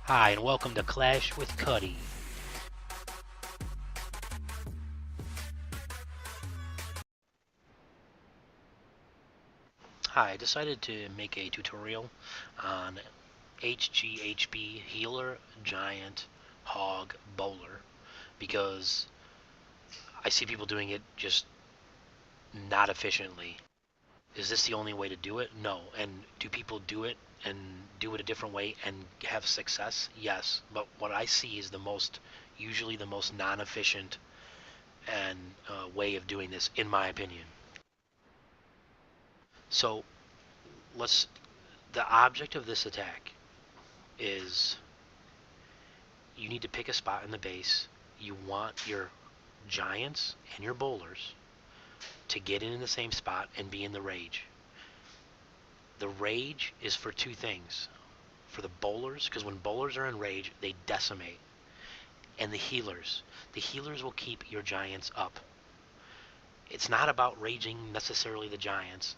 Hi, and welcome to Clash with Cuddy. Hi, I decided to make a tutorial on HGHB Healer Giant Hog Bowler because I see people doing it just not efficiently. Is this the only way to do it? No. And do people do it and do it a different way and have success? Yes. But what I see is usually the most non-efficient and way of doing this, in my opinion. So let's the object of this attack is you need to pick a spot in the base. You want your giants and your bowlers to get in the same spot and be in the rage. The rage is for two things. For the bowlers, because when bowlers are in rage, they decimate. And the healers. The healers will keep your giants up. It's not about raging necessarily the giants.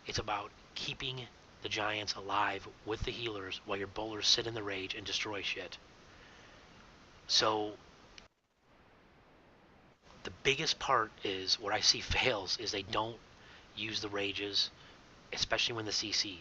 It's about keeping the giants alive with the healers while your bowlers sit in the rage and destroy shit. So the biggest part is what I see fails is they don't use the rages, especially when the CC.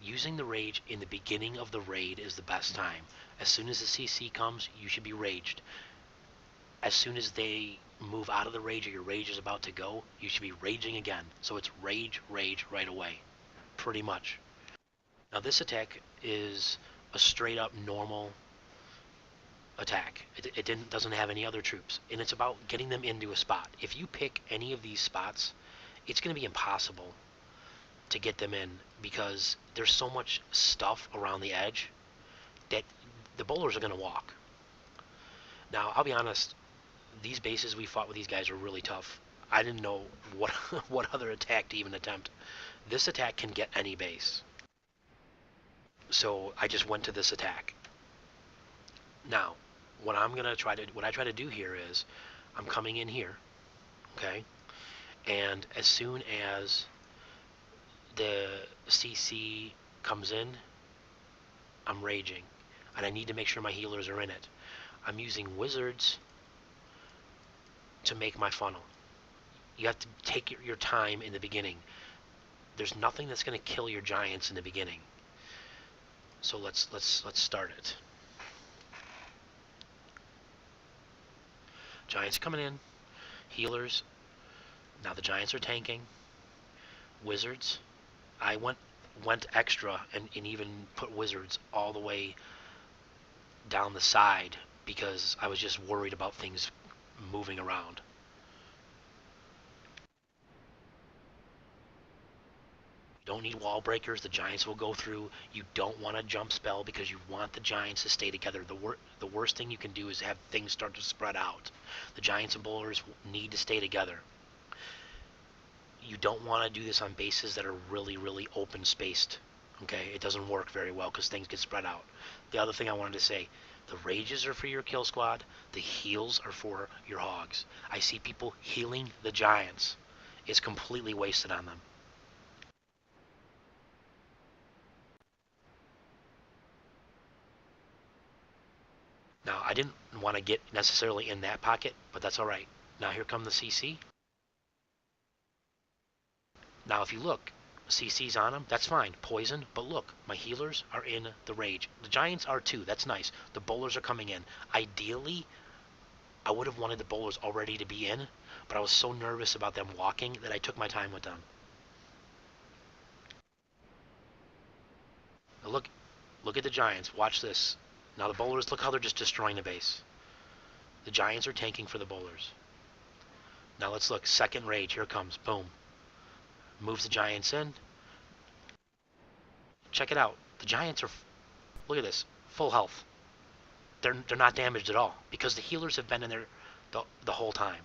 Using the rage in the beginning of the raid is the best time. As soon as the CC comes, you should be raged. As soon as they move out of the rage or your rage is about to go, you should be raging again. So it's rage, rage right away. Pretty much. Now this attack is a straight up normal attack. It doesn't have any other troops, and it's about getting them into a spot. If you pick any of these spots, it's going to be impossible to get them in because there's so much stuff around the edge that the bowlers are going to walk. Now, I'll be honest, these bases we fought with these guys are really tough. I didn't know what what other attack to even attempt. This attack can get any base. So I just went to this attack. Now, what I try to do here is I'm coming in here, okay? And as soon as the CC comes in, I'm raging. And I need to make sure my healers are in it. I'm using wizards to make my funnel. You have to take your time in the beginning. There's nothing that's going to kill your giants in the beginning. So let's start it. Giants coming in, healers. Now the giants are tanking. Wizards. I went extra and even put wizards all the way down the side because I was just worried about things moving around. You don't need wall breakers. The giants will go through. You don't want a jump spell because you want the giants to stay together. The worst thing you can do is have things start to spread out. The giants and bowlers need to stay together. You don't want to do this on bases that are really, really open spaced. Okay, it doesn't work very well because things get spread out. The other thing I wanted to say, the rages are for your kill squad. The heals are for your hogs. I see people healing the giants. It's completely wasted on them. Now, I didn't want to get necessarily in that pocket, but that's all right. Now, here come the CC. Now, if you look, CC's on them. That's fine. Poison. But look, my healers are in the rage. The giants are too. That's nice. The bowlers are coming in. Ideally, I would have wanted the bowlers already to be in, but I was so nervous about them walking that I took my time with them. Now look at the giants. Watch this. Now the bowlers, look how they're just destroying the base. The giants are tanking for the bowlers. Now let's look. Second rage. Here it comes. Boom. Moves the giants in. Check it out. The giants are, look at this, full health. They're not damaged at all because the healers have been in there the whole time.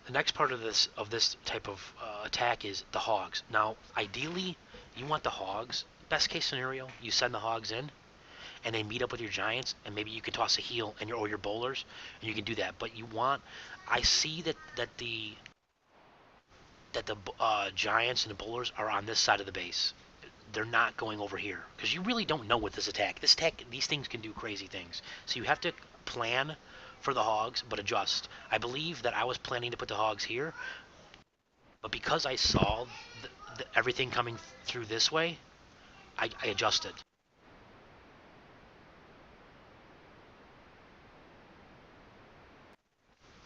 The next part of this type of attack is the hogs. Now, ideally, you want the hogs. Best case scenario, you send the hogs in, and they meet up with your giants, and maybe you can toss a heal and your bowlers, and you can do that. But you want, I see that the that the giants and the bowlers are on this side of the base. They're not going over here because you really don't know with this attack. This attack, these things can do crazy things. So you have to plan for the hogs, but adjust. I believe that I was planning to put the hogs here, but because I saw everything coming through this way, I adjusted.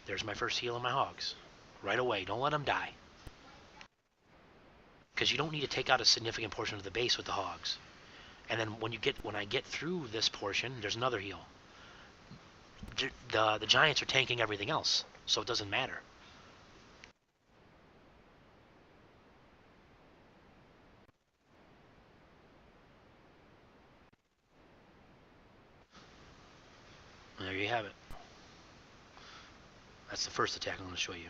There's my first heal on my hogs. Right away. Don't let them die. Because you don't need to take out a significant portion of the base with the hogs. And then when I get through this portion, there's another heal. The giants are tanking everything else, so it doesn't matter. And there you have it. That's the first attack I'm going to show you.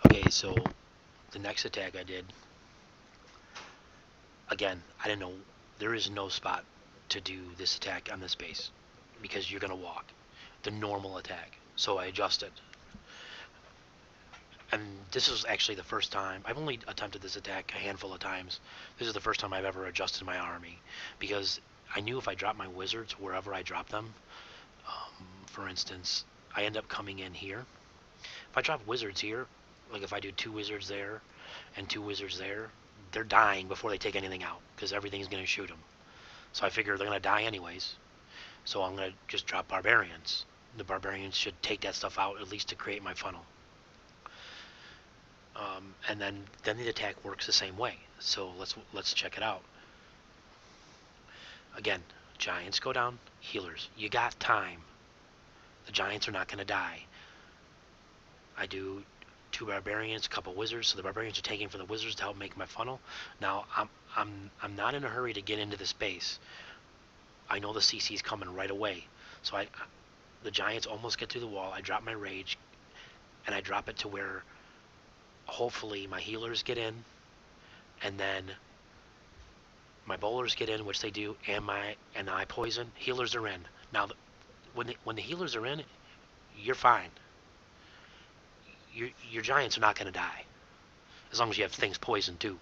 Okay, so the next attack I did, again, I didn't know, there is no spot to do this attack on this base because you're going to walk the normal attack. So I adjusted. And this is actually the first time, I've only attempted this attack a handful of times. This is the first time I've ever adjusted my army because I knew if I dropped my wizards wherever I drop them, for instance, I end up coming in here. If I drop wizards here, like if I do 2 wizards there and 2 wizards there, they're dying before they take anything out because everything's going to shoot them. So I figure they're going to die anyways. So I'm going to just drop barbarians. The barbarians should take that stuff out at least to create my funnel. And then the attack works the same way. So let's check it out. Again, giants go down, healers. You got time. The giants are not going to die. I do 2 barbarians, a couple wizards, so the barbarians are taking for the wizards to help make my funnel. Now I'm not in a hurry to get into the space. I know the CC's coming right away, so the giants almost get through the wall. I drop my rage, and I drop it to where hopefully my healers get in, and then my bowlers get in, which they do, and I poison. Healers are in. Now, when the healers are in, you're fine. Your giants are not going to die, as long as you have things poisoned too.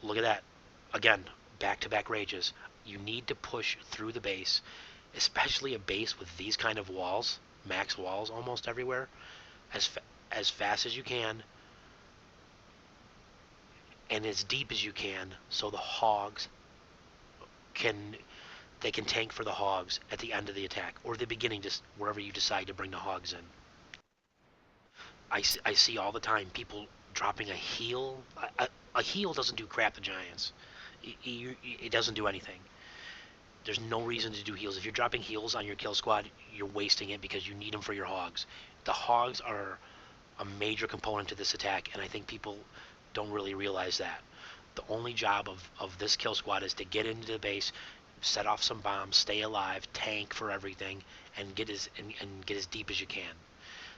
Look at that. Again, back-to-back rages. You need to push through the base, especially a base with these kind of walls, max walls almost everywhere, as fast as you can and as deep as you can, so the hogs can tank for the hogs at the end of the attack or the beginning, just wherever you decide to bring the hogs in. I see all the time people dropping a heal. A heal doesn't do crap to giants. It doesn't do anything. There's no reason to do heals. If you're dropping heals on your kill squad, you're wasting it because you need them for your hogs. The hogs are a major component to this attack, and I think people don't really realize that. The only job of this kill squad is to get into the base, set off some bombs, stay alive, tank for everything, and get as deep as you can.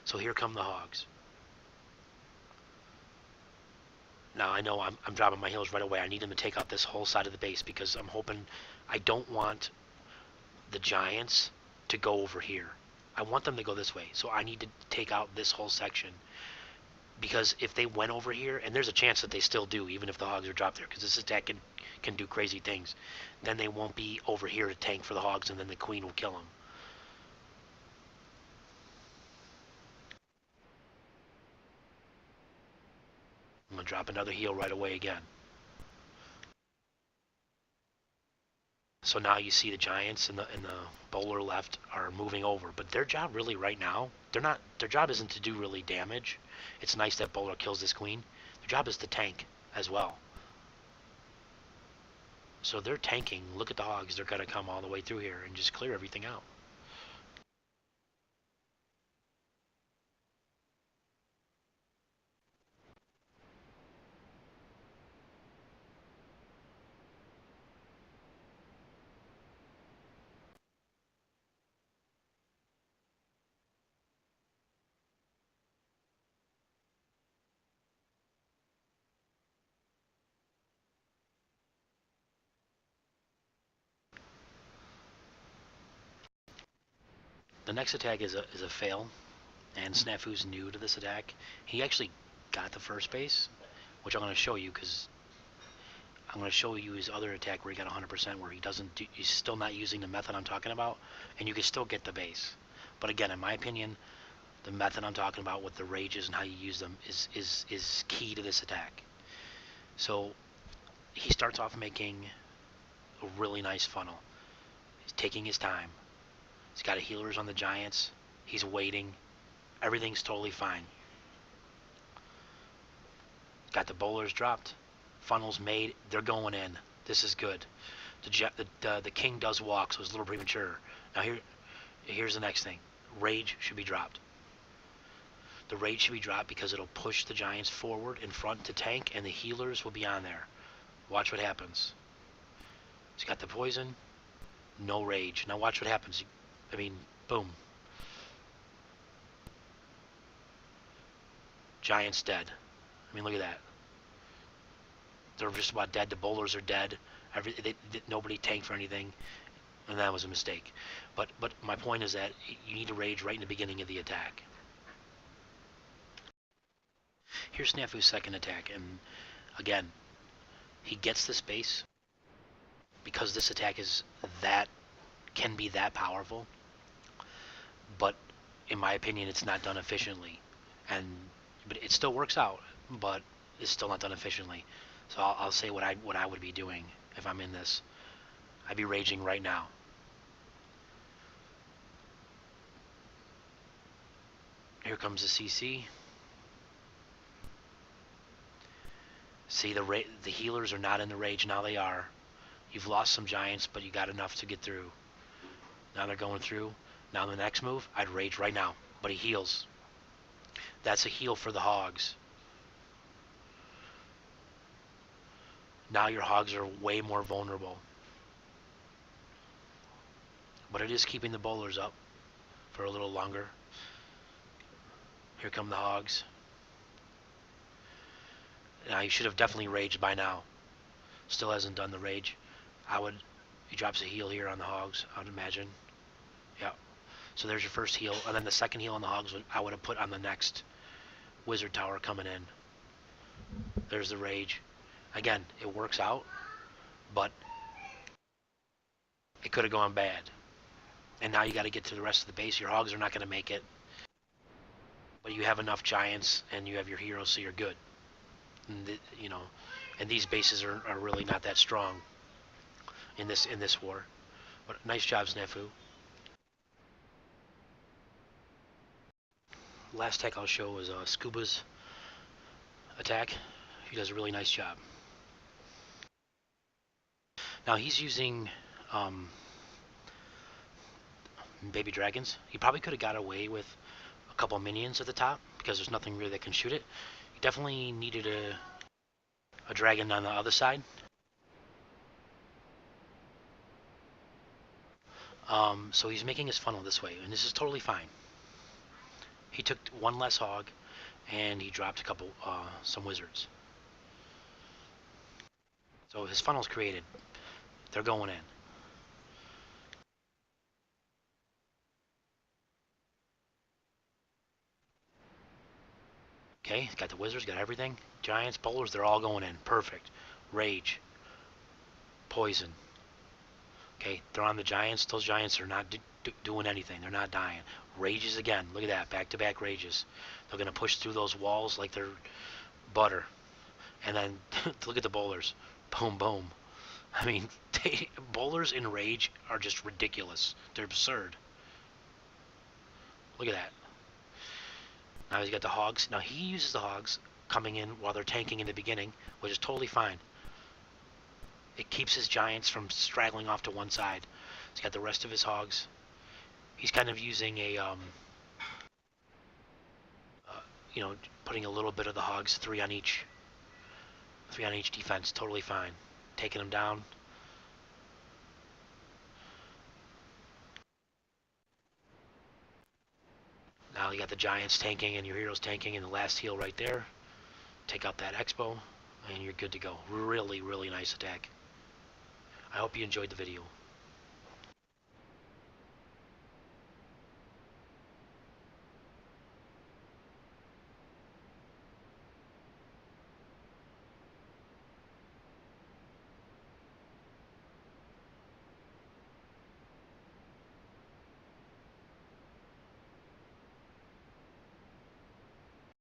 So here come the hogs. Now I know I'm dropping my heals right away. I need them to take out this whole side of the base because I'm hoping, I don't want the giants to go over here. I want them to go this way. So I need to take out this whole section. Because if they went over here, and there's a chance that they still do, even if the hogs are dropped there, because this attack can do crazy things, then they won't be over here to tank for the hogs, and then the queen will kill them. I'm going to drop another heal right away again. So now you see the giants and the bowler left are moving over, but their job really right now, their job isn't to do really damage. It's nice that bowler kills this queen. Their job is to tank as well. So they're tanking. Look at the hogs. They're going to come all the way through here and just clear everything out. The next attack is a fail, and Snafu's new to this attack. He actually got the first base, which I'm going to show you because I'm going to show you his other attack where he got 100%, where he doesn't do, he's still not using the method I'm talking about, and you can still get the base. But again, in my opinion, the method I'm talking about with the rages and how you use them is key to this attack. So he starts off making a really nice funnel. He's taking his time. He's got a healers on the giants. He's waiting. Everything's totally fine. Got the bowlers dropped. Funnels made. They're going in. This is good. The king does walk, so it's a little premature. Now here's the next thing. Rage should be dropped. The rage should be dropped because it'll push the giants forward in front to tank, and the healers will be on there. Watch what happens. He's got the poison. No rage. Now watch what happens. I mean, boom. Giants dead. I mean, look at that. They're just about dead. The bowlers are dead. Nobody tanked for anything, and that was a mistake. But my point is that you need to rage right in the beginning of the attack. Here's Snafu's second attack, and again, he gets the space because this attack can be that powerful. But in my opinion, it's not done efficiently, but it still works out. But it's still not done efficiently. So I'll say what I would be doing if I'm in this. I'd be raging right now. Here comes the CC. See, the healers are not in the rage. Now they are. You've lost some giants, but you got enough to get through. Now they're going through. Now the next move, I'd rage right now. But he heals. That's a heal for the hogs. Now your hogs are way more vulnerable. But it is keeping the bowlers up for a little longer. Here come the hogs. Now he should have definitely raged by now. Still hasn't done the rage. He drops a heal here on the hogs, I would imagine. Yeah. So there's your first heal. And then the second heal on the hogs I would have put on the next wizard tower coming in. There's the rage. Again, it works out, but it could have gone bad. And now you got to get to the rest of the base. Your hogs are not going to make it. But you have enough giants and you have your heroes, so you're good. And these bases are really not that strong in this war. But nice job, Snafu. Last attack I'll show is Scuba's attack. He does a really nice job. Now he's using baby dragons. He probably could have got away with a couple minions at the top because there's nothing really that can shoot it. He definitely needed a dragon on the other side. So he's making his funnel this way, and this is totally fine. He took one less hog, and he dropped some wizards. So his funnel's created. They're going in. Okay, got the wizards, got everything. Giants, bowlers, they're all going in. Perfect. Rage. Poison. Okay, they're on the giants. Those giants are not doing anything. They're not dying. Rages again. Look at that. Back-to-back rages. They're going to push through those walls like they're butter. And then look at the bowlers. Boom, boom. I mean, bowlers in rage are just ridiculous. They're absurd. Look at that. Now he's got the hogs. Now he uses the hogs coming in while they're tanking in the beginning, which is totally fine. It keeps his giants from straggling off to one side. He's got the rest of his hogs. He's kind of using putting a little bit of the hogs, three on each defense. Totally fine. Taking them down. Now you got the giants tanking and your heroes tanking, and the last heal right there. Take out that expo, and you're good to go. Really, really nice attack. I hope you enjoyed the video.